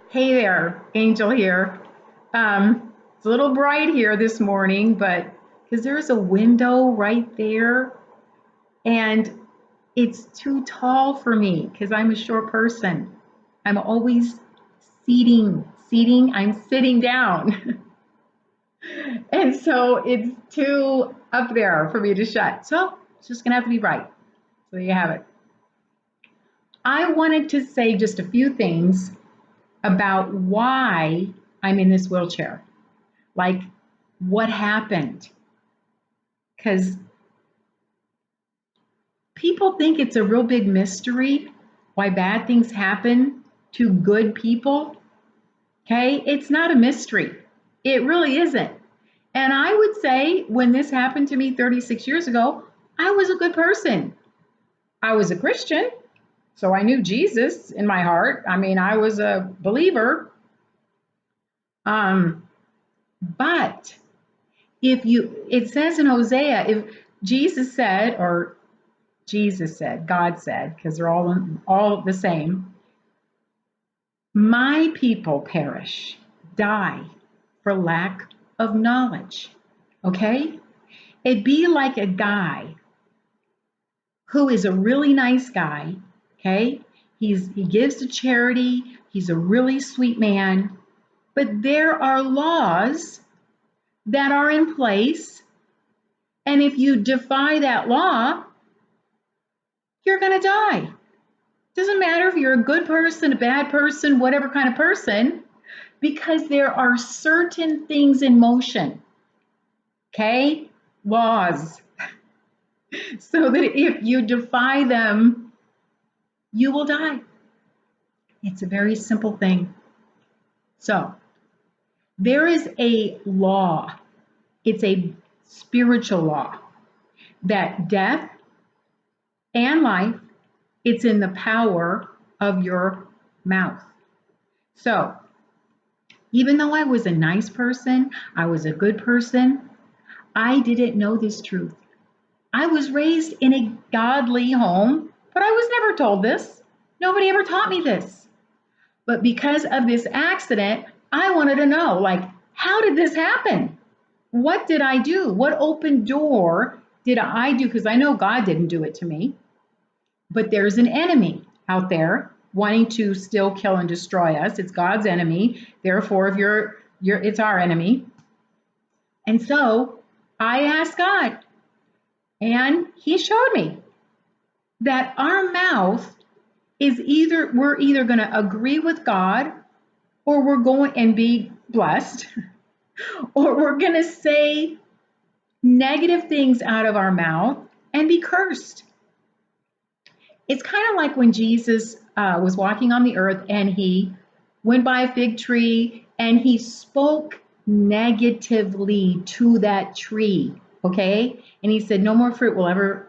Hey there, Angel here. It's a little bright here this morning, but because there's a window right there and it's too tall for me because I'm a short person. I'm always I'm sitting down. And so it's too up there for me to shut. So it's just gonna have to be bright. So there you have it. I wanted to say just a few things about why I'm in this wheelchair. Like what happened, because people think it's a real big mystery why bad things happen to good people. Okay, it's not a mystery, it really isn't. And I would say when this happened to me 36 years ago, I was a good person. I was a Christian, so I knew Jesus in my heart. I mean, I was a believer. um but if you, it says in Hosea, if Jesus said, or Jesus said, God said, because they're all the same. My people perish, die for lack of knowledge. Okay? It'd be like a guy who is a really nice guy. Okay? He gives to charity, he's a really sweet man, but there are laws that are in place, and if you defy that law, you're going to die. Doesn't matter if you're a good person, a bad person, whatever kind of person, because there are certain things in motion, okay? Laws. So that if you defy them, you will die. It's a very simple thing. So there is a law, it's a spiritual law that death and life, it's in the power of your mouth. So even though I was a nice person, I was a good person, I didn't know this truth. I was raised in a godly home, but I was never told this. Nobody ever taught me this. But because of this accident, I wanted to know, like, how did this happen? What did I do? What open door did I do? Because I know God didn't do it to me, but there's an enemy out there wanting to still kill and destroy us. It's God's enemy. Therefore, if you're it's our enemy. And so I asked God, and he showed me that our mouth is either, we're either going to agree with God, or we're going and be blessed, or we're going to say negative things out of our mouth and be cursed. It's kind of like when Jesus was walking on the earth and he went by a fig tree and he spoke negatively to that tree. Okay. And he said, no more fruit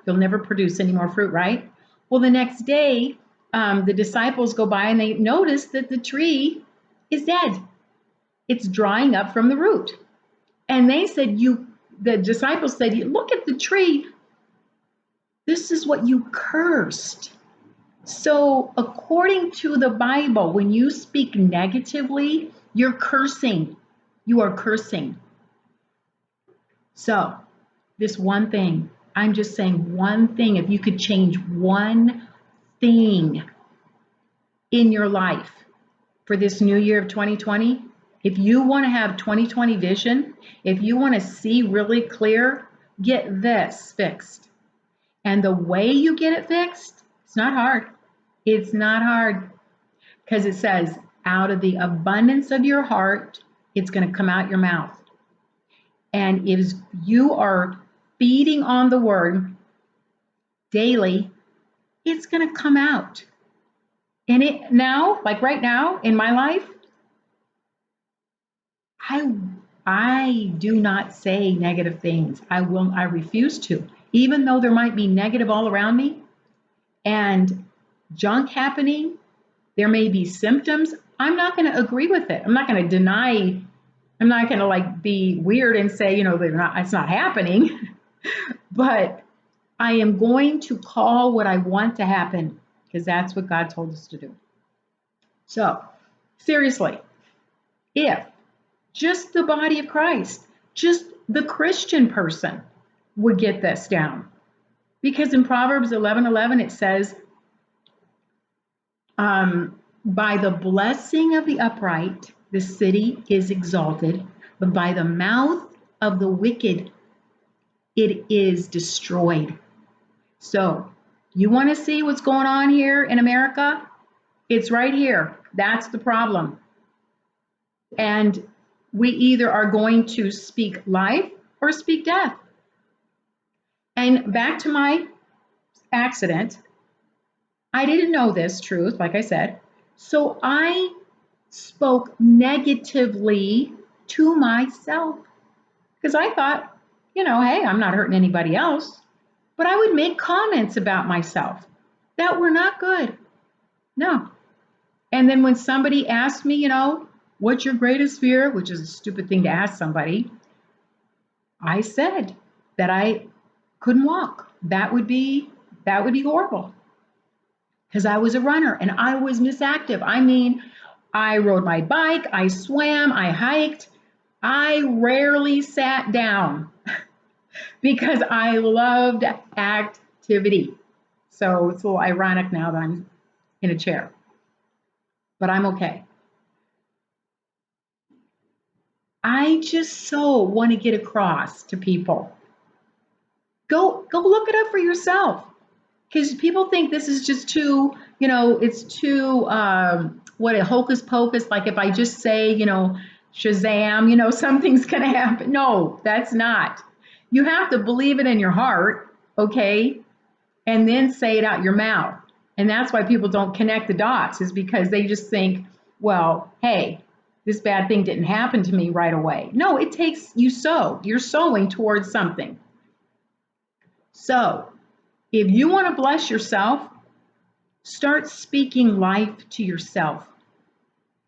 you'll never produce any more fruit, right? Well, the next day, the disciples go by and they notice that the tree is dead. It's drying up from the root. And they said, the disciples said, look at the tree. This is what you cursed. So, according to the Bible, when you speak negatively, you're cursing. You are cursing. So, this one thing, I'm just saying one thing. If you could change one thing in your life for this new year of 2020, if you want to have 2020 vision, if you want to see really clear, get this fixed. And the way you get it fixed, it's not hard. It's not hard, because it says, out of the abundance of your heart, it's going to come out your mouth. And if you are feeding on the word daily, it's going to come out. And it now, like right now in my life, I I do not say negative things. I refuse to. Even though there might be negative all around me and junk happening, there may be symptoms. I'm not going to agree with it. I'm not going to deny. I'm not going to like be weird and say, it's not happening. But I am going to call what I want to happen, because that's what God told us to do. So Seriously, if just the body of Christ, just the Christian person would get this down. Because in Proverbs 11:11 it says, by the blessing of the upright, the city is exalted, but by the mouth of the wicked, it is destroyed. So, you want to see what's going on here in America? It's right here. That's the problem. And we either are going to speak life or speak death. And back to my accident, I didn't know this truth, like I said. So I spoke negatively to myself because I thought, hey, I'm not hurting anybody else. But I would make comments about myself that were not good. No. And then when somebody asked me, what's your greatest fear, which is a stupid thing to ask somebody, I said that I couldn't walk. That would be horrible. Because I was a runner and I was misactive. I mean, I rode my bike, I swam, I hiked. I rarely sat down because I loved activity. So it's a little ironic now that I'm in a chair, but I'm okay. I just so want to get across to people. Go look it up for yourself. Because people think this is just too, it's too, what a hocus pocus. Like if I just say, Shazam, something's going to happen. No, that's not. You have to believe it in your heart, okay? And then say it out your mouth. And that's why people don't connect the dots, is because they just think, well, hey, this bad thing didn't happen to me right away. No, it takes, you're sowing towards something. So, if you want to bless yourself, start speaking life to yourself.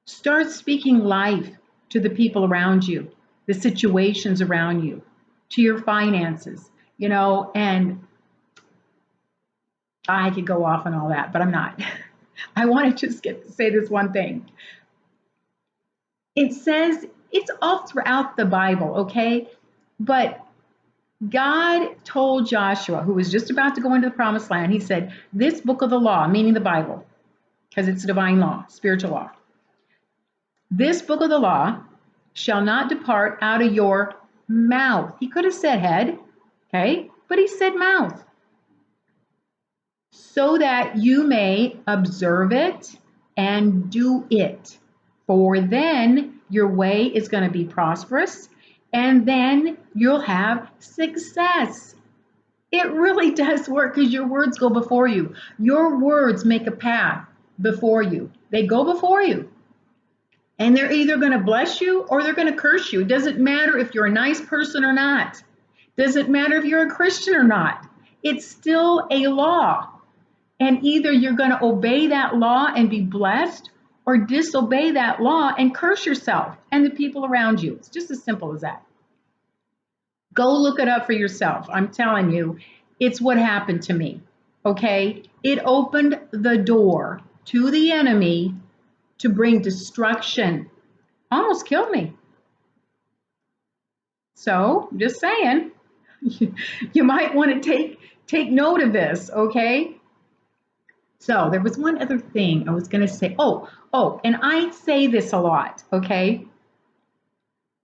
Start speaking life to the people around you, the situations around you, to your finances, and I could go off on all that, but I'm not. I want to just say this one thing. It says, it's all throughout the Bible, okay? But God told Joshua, who was just about to go into the promised land, he said, this book of the law, meaning the Bible, because it's divine law, spiritual law, this book of the law shall not depart out of your mouth. He could have said head, okay, but he said mouth. So that you may observe it and do it. For then your way is going to be prosperous, and then you'll have success. It really does work because your words go before you. Your words make a path before you. They go before you. And they're either going to bless you or they're going to curse you. It doesn't matter if you're a nice person or not. It doesn't matter if you're a Christian or not. It's still a law. And either you're going to obey that law and be blessed, or disobey that law and curse yourself and the people around you. It's just as simple as that. Go look it up for yourself. I'm telling you, it's what happened to me. Okay? It opened the door to the enemy to bring destruction. Almost killed me. So, just saying, you might want to take note of this, okay? So there was one other thing I was going to say. Oh, and I say this a lot, okay?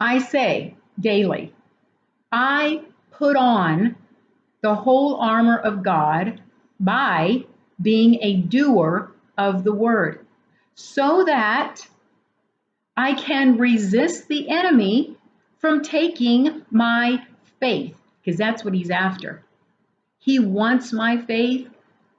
I say daily, I put on the whole armor of God by being a doer of the word, so that I can resist the enemy from taking my faith, because that's what he's after. He wants my faith.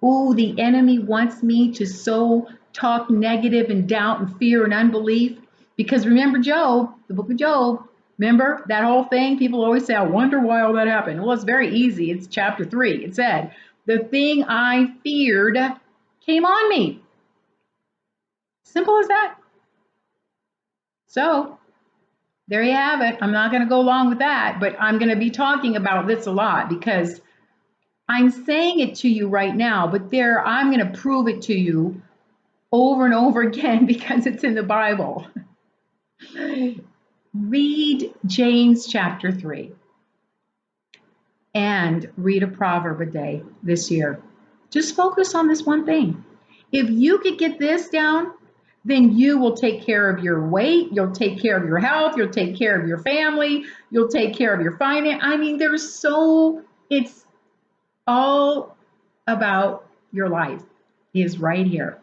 Ooh, the enemy wants me to talk negative and doubt and fear and unbelief. Because remember Job, the book of Job, remember that whole thing? People always say, I wonder why all that happened. Well, it's very easy. It's chapter 3. It said, the thing I feared came on me. Simple as that. So there you have it. I'm not going to go along with that, but I'm going to be talking about this a lot because I'm saying it to you right now, but I'm going to prove it to you over and over again because it's in the Bible. Read James chapter 3 and read a proverb a day this year. Just focus on this one thing. If you could get this down, then you will take care of your weight, you'll take care of your health, you'll take care of your family, you'll take care of your finance. I mean, it's all about your life is right here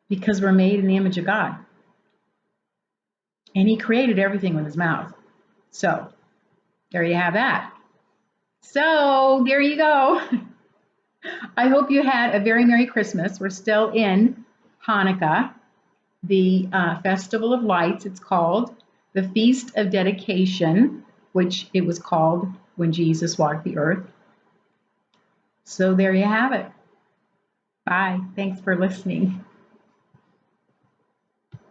because we're made in the image of God. And he created everything with his mouth. So there you have that. So there you go. I hope you had a very Merry Christmas. We're still in Hanukkah, the Festival of Lights. It's called the Feast of Dedication, which it was called when Jesus walked the earth. So there you have it. Bye. Thanks for listening.